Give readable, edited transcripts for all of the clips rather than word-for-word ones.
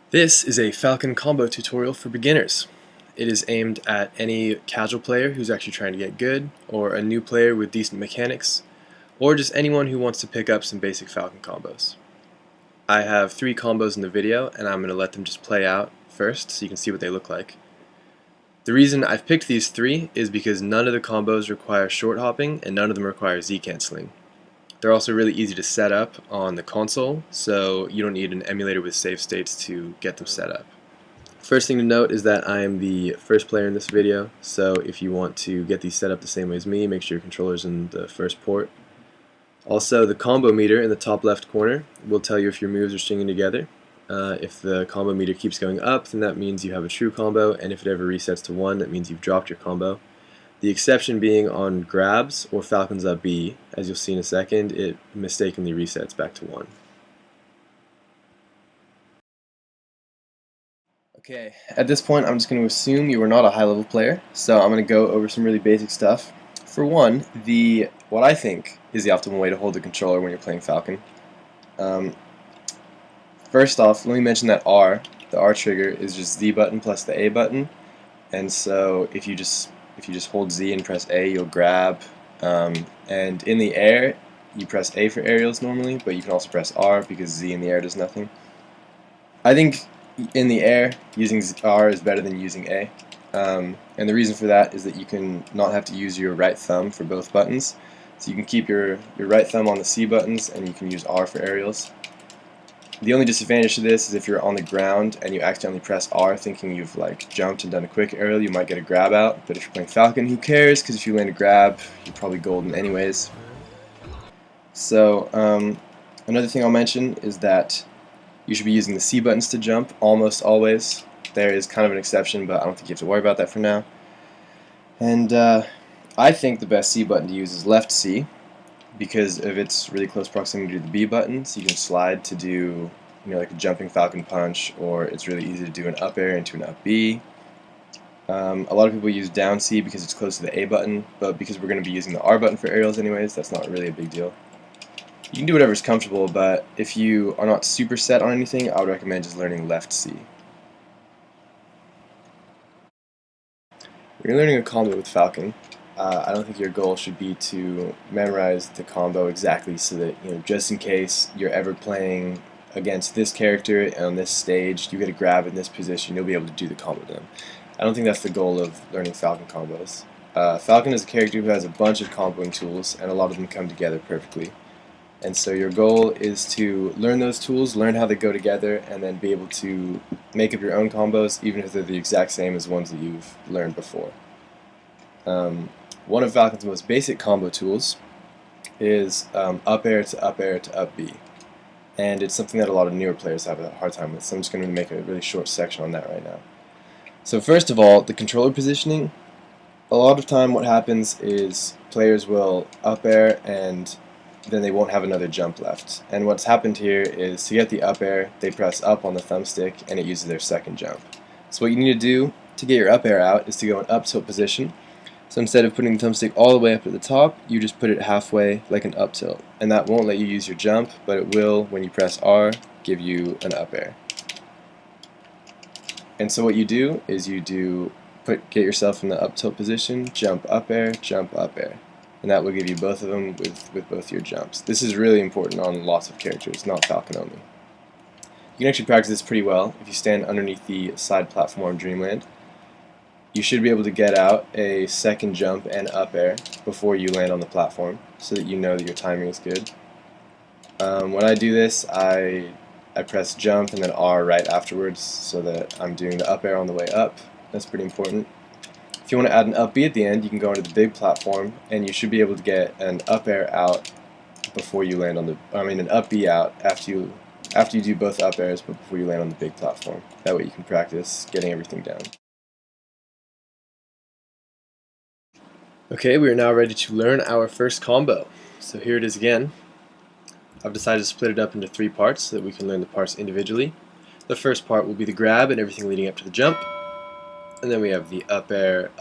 This is a Falcon combo tutorial for beginners. It is aimed at any casual player who's actually trying to get good, or a new player with decent mechanics, or just anyone who wants to pick up some basic Falcon combos. I have 3 combos in the video, and I'm going to let them just play out first so you can see what they look like. The reason I've picked these 3 is because none of the combos require short hopping and none of them require Z canceling. They're also really easy to set up on the console, so you don't need an emulator with save states to get them set up. First thing to note is that I am the first player in this video, so if you want to get these set up the same way as me, make sure your controller's in the first port. Also, the combo meter in the top left corner will tell you if your moves are stringing together. If the combo meter keeps going up, then that means you have a true combo, and if it ever resets to 1, that means you've dropped your combo. The exception being on grabs or Falcons up B. As you'll see in a second, it mistakenly resets back to 1. Okay, at this point I'm just going to assume you are not a high-level player, so I'm going to go over some really basic stuff. For one, what I think is the optimal way to hold the controller when you're playing Falcon. First off, let me mention that the R trigger is just Z button plus the A button, and so if you just hold Z and press A, you'll grab, and in the air you press A for aerials normally, but you can also press R because Z in the air does nothing. I think in the air using R is better than using A, and the reason for that is that you can not have to use your right thumb for both buttons, so you can keep your right thumb on the C buttons and you can use R for aerials. The only disadvantage to this is if you're on the ground and you accidentally press R thinking you've jumped and done a quick aerial, you might get a grab out, but if you're playing Falcon, who cares, because if you land a grab, you're probably golden anyways. So another thing I'll mention is that you should be using the C buttons to jump almost always. There is kind of an exception, but I don't think you have to worry about that for now. And I think the best C button to use is left C, because of its really close proximity to the B button, so you can slide to do like a jumping Falcon punch, or it's really easy to do an up air into an up B. A lot of people use down C because it's close to the A button, but because we're going to be using the R button for aerials anyways, that's not really a big deal. You can do whatever's comfortable, but if you are not super set on anything, I would recommend just learning left C. When you're learning a combo with Falcon, I don't think your goal should be to memorize the combo exactly so that, just in case you're ever playing against this character on this stage, you get a grab in this position, you'll be able to do the combo to them. I don't think that's the goal of learning Falcon combos. Falcon is a character who has a bunch of comboing tools, and a lot of them come together perfectly. And so your goal is to learn those tools, learn how they go together, and then be able to make up your own combos, even if they're the exact same as ones that you've learned before. One of Falcon's most basic combo tools is up air to up air to up B, and it's something that a lot of newer players have a hard time with, so I'm just going to make a really short section on that right now. So first of all, the controller positioning. A lot of time what happens is players will up air and then they won't have another jump left, and what's happened here is to get the up air they press up on the thumbstick and it uses their second jump. So what you need to do to get your up air out is to go in up tilt position. So instead of putting the thumbstick all the way up at the top, you just put it halfway like an up tilt, and that won't let you use your jump, but it will, when you press R, give you an up air. And so what you do is get yourself in the up tilt position, jump up air, and that will give you both of them with both your jumps. This is really important on lots of characters, not Falcon only. You can actually practice this pretty well if you stand underneath the side platform Dreamland. You should be able to get out a second jump and up air before you land on the platform, so that you know that your timing is good. When I do this, I press jump and then R right afterwards, so that I'm doing the up air on the way up. That's pretty important. If you want to add an up B at the end, you can go into the big platform, and you should be able to get an up air out before you land on an up B out after you do both up airs, but before you land on the big platform. That way you can practice getting everything down. Okay, we are now ready to learn our first combo. So here it is again. I've decided to split it up into 3 parts so that we can learn the parts individually. The first part will be the grab and everything leading up to the jump. And then we have the up air,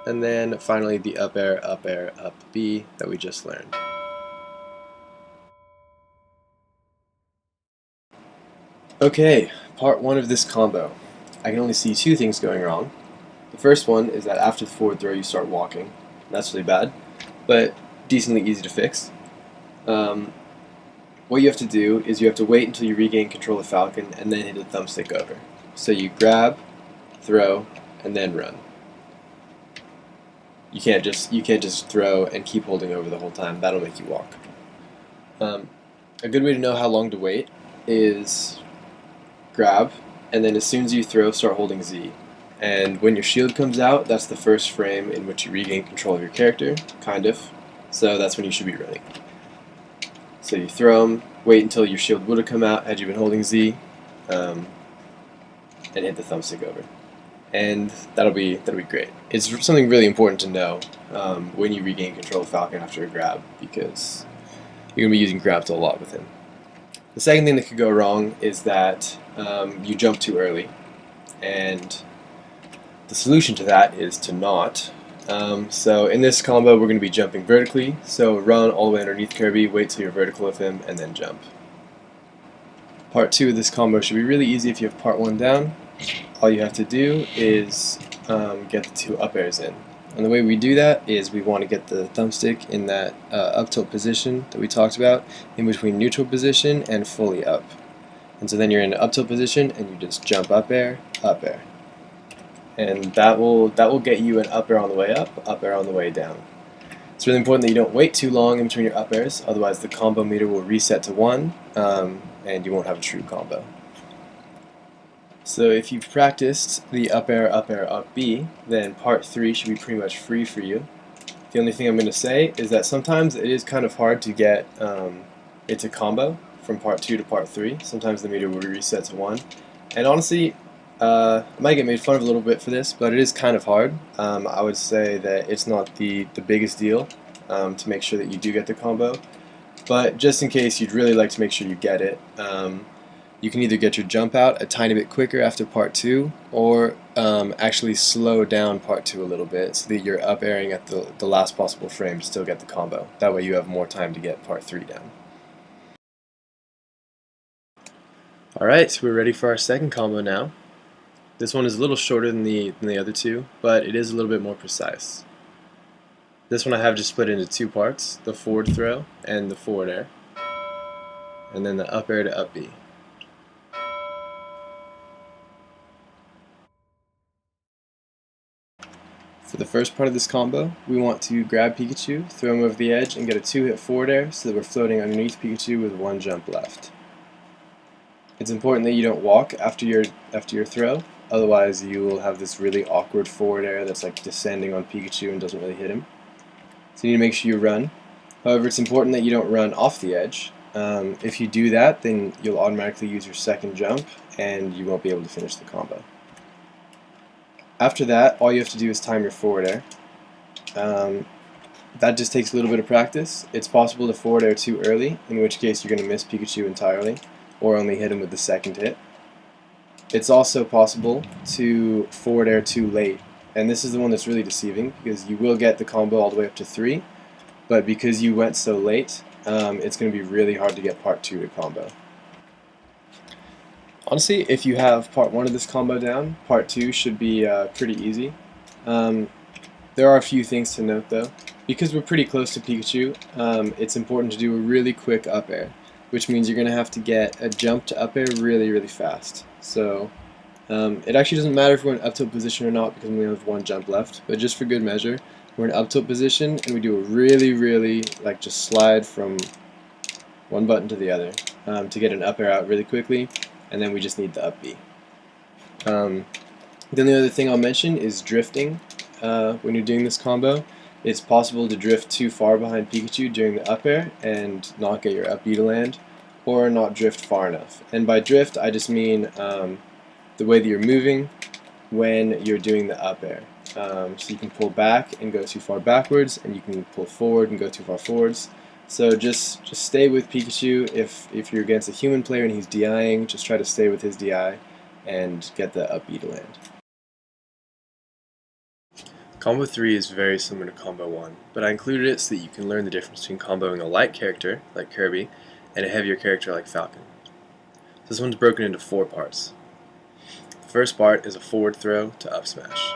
and then finally the up air, up B that we just learned. Okay, part 1 of this combo. I can only see two things going wrong. The first one is that after the forward throw you start walking. That's really bad, but decently easy to fix. What you have to do is you have to wait until you regain control of Falcon and then hit the thumbstick over. So you grab, throw, and then run. You can't just throw and keep holding over the whole time. That'll make you walk. A good way to know how long to wait is grab, and then as soon as you throw, start holding Z. And when your shield comes out, that's the first frame in which you regain control of your character, kind of. So that's when you should be running. So you throw them, wait until your shield would have come out had you been holding Z, and hit the thumbstick over. And that'll be great. It's something really important to know when you regain control of Falcon after a grab, because you're going to be using grab a lot with him. The second thing that could go wrong is that you jump too early, and the solution to that is to not. So in this combo we're going to be jumping vertically, so run all the way underneath Kirby, wait till you're vertical with him, and then jump. Part 2 of this combo should be really easy if you have part 1 down. All you have to do is get the 2 up airs in. And the way we do that is we want to get the thumbstick in that up tilt position that we talked about, in between neutral position and fully up. And so then you're in an up tilt position and you just jump up air, and that will get you an up air on the way up air on the way down. It's really important that you don't wait too long in between your up airs, otherwise the combo meter will reset to 1 and you won't have a true combo. So if you've practiced the up air, up B, then part 3 should be pretty much free for you. The only thing I'm going to say is that sometimes it is kind of hard to get it to combo from part 2 to part 3. Sometimes the meter will reset to 1. And honestly, I might get made fun of a little bit for this, but it is kind of hard. I would say that it's not the biggest deal to make sure that you do get the combo. But just in case you'd really like to make sure you get it, you can either get your jump out a tiny bit quicker after part 2, or actually slow down part 2 a little bit so that you're up airing at the last possible frame to still get the combo. That way you have more time to get part 3 down. Alright, so we're ready for our second combo now. This one is a little shorter than the other two, but it is a little bit more precise. This one I have just split into 2 parts, the forward throw and the forward air, and then the up air to up B. For the first part of this combo, we want to grab Pikachu, throw him over the edge, and get a 2-hit forward air so that we're floating underneath Pikachu with 1 jump left. It's important that you don't walk after your throw, otherwise you will have this really awkward forward air that's like descending on Pikachu and doesn't really hit him. So you need to make sure you run. However, it's important that you don't run off the edge. If you do that, then you'll automatically use your second jump and you won't be able to finish the combo. After that, all you have to do is time your forward air. That just takes a little bit of practice. It's possible to forward air too early, in which case you're going to miss Pikachu entirely, or only hit him with the second hit. It's also possible to forward air too late, and this is the one that's really deceiving, because you will get the combo all the way up to 3, but because you went so late, it's going to be really hard to get part 2 to combo. Honestly, if you have part 1 of this combo down, part 2 should be pretty easy. There are a few things to note though. Because we're pretty close to Pikachu, it's important to do a really quick up air, which means you're going to have to get a jump to up air really, really fast. So it actually doesn't matter if we're in up tilt position or not, because we only have 1 jump left, but just for good measure, we're in up tilt position and we do a really, really, like, just slide from one button to the other to get an up air out really quickly, and then we just need the up B. Then the other thing I'll mention is drifting. When you're doing this combo, it's possible to drift too far behind Pikachu during the up air and not get your up B to land, or not drift far enough. And by drift, I just mean the way that you're moving when you're doing the up air. So you can pull back and go too far backwards, and you can pull forward and go too far forwards. So just stay with Pikachu. If you're against a human player and he's DIing, just try to stay with his DI and get the up B to land. Combo 3 is very similar to Combo 1, but I included it so that you can learn the difference between comboing a light character, like Kirby, and a heavier character like Falcon. This one's broken into 4 parts. The first part is a forward throw to up smash.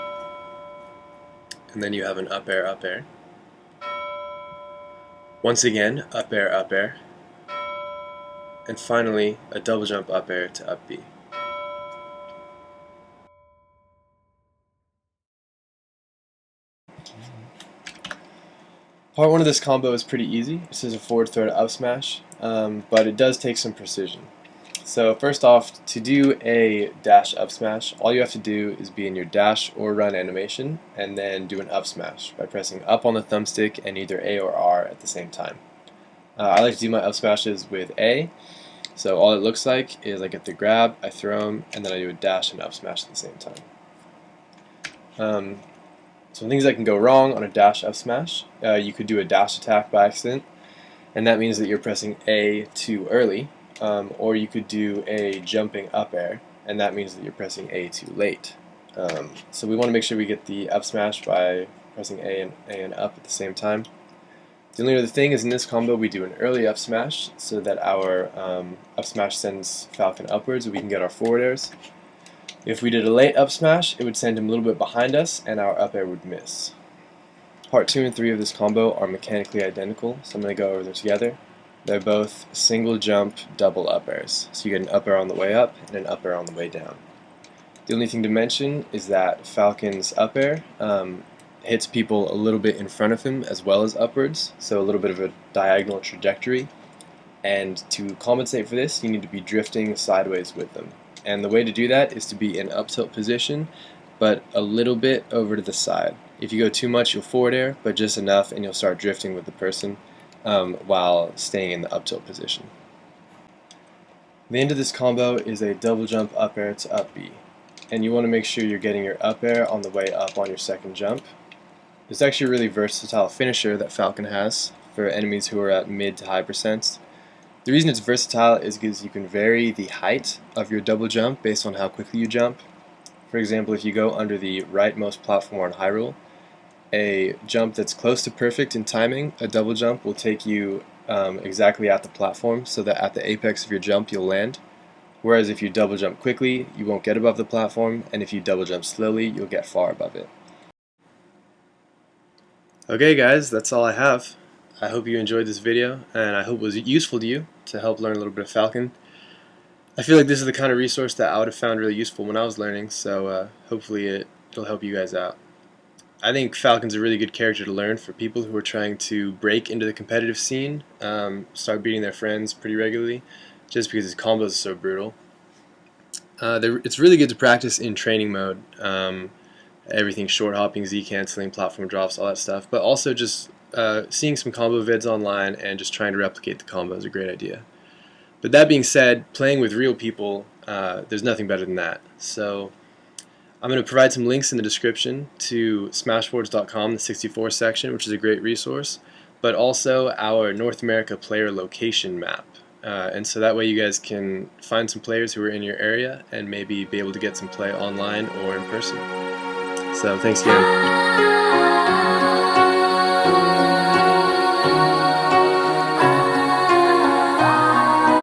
And then you have an up air, up air. Once again, up air, up air. And finally, a double jump up air to up B. Part 1 of this combo is pretty easy. This is a forward throw to up smash, but it does take some precision. So first off, to do a dash up smash, all you have to do is be in your dash or run animation, and then do an up smash by pressing up on the thumbstick and either A or R at the same time. I like to do my up smashes with A, so all it looks like is I get the grab, I throw them, and then I do a dash and up smash at the same time. Some things that can go wrong on a dash up smash, you could do a dash attack by accident, and that means that you're pressing A too early, or you could do a jumping up air, and that means that you're pressing A too late. So we want to make sure we get the up smash by pressing A and up at the same time. The only other thing is in this combo we do an early up smash so that our up smash sends Falcon upwards and we can get our forward airs. If we did a late up smash, it would send him a little bit behind us and our up air would miss. Part 2 and 3 of this combo are mechanically identical, so I'm going to go over them together. They're both single jump double up airs, so you get an up air on the way up and an up air on the way down. The only thing to mention is that Falcon's up air hits people a little bit in front of him as well as upwards, so a little bit of a diagonal trajectory, and to compensate for this you need to be drifting sideways with them. And the way to do that is to be in up tilt position, but a little bit over to the side. If you go too much, you'll forward air, but just enough and you'll start drifting with the person while staying in the up tilt position. The end of this combo is a double jump up air to up B. And you want to make sure you're getting your up air on the way up on your second jump. It's actually a really versatile finisher that Falcon has for enemies who are at mid to high percents. The reason it's versatile is because you can vary the height of your double jump based on how quickly you jump. For example, if you go under the rightmost platform on Hyrule, a jump that's close to perfect in timing, a double jump will take you exactly at the platform so that at the apex of your jump you'll land. Whereas if you double jump quickly, you won't get above the platform, and if you double jump slowly, you'll get far above it. Okay guys, that's all I have. I hope you enjoyed this video, and I hope it was useful to you to help learn a little bit of Falcon. I feel like this is the kind of resource that I would have found really useful when I was learning, so hopefully it'll help you guys out. I think Falcon's a really good character to learn for people who are trying to break into the competitive scene, start beating their friends pretty regularly, just because his combos are so brutal. It's really good to practice in training mode, everything short hopping, Z canceling, platform drops, all that stuff, but also just seeing some combo vids online and just trying to replicate the combo is a great idea. But that being said, playing with real people, there's nothing better than that. So I'm going to provide some links in the description to smashboards.com, the 64 section, which is a great resource, but also our North America player location map. And so that way you guys can find some players who are in your area and maybe be able to get some play online or in person. So thanks again.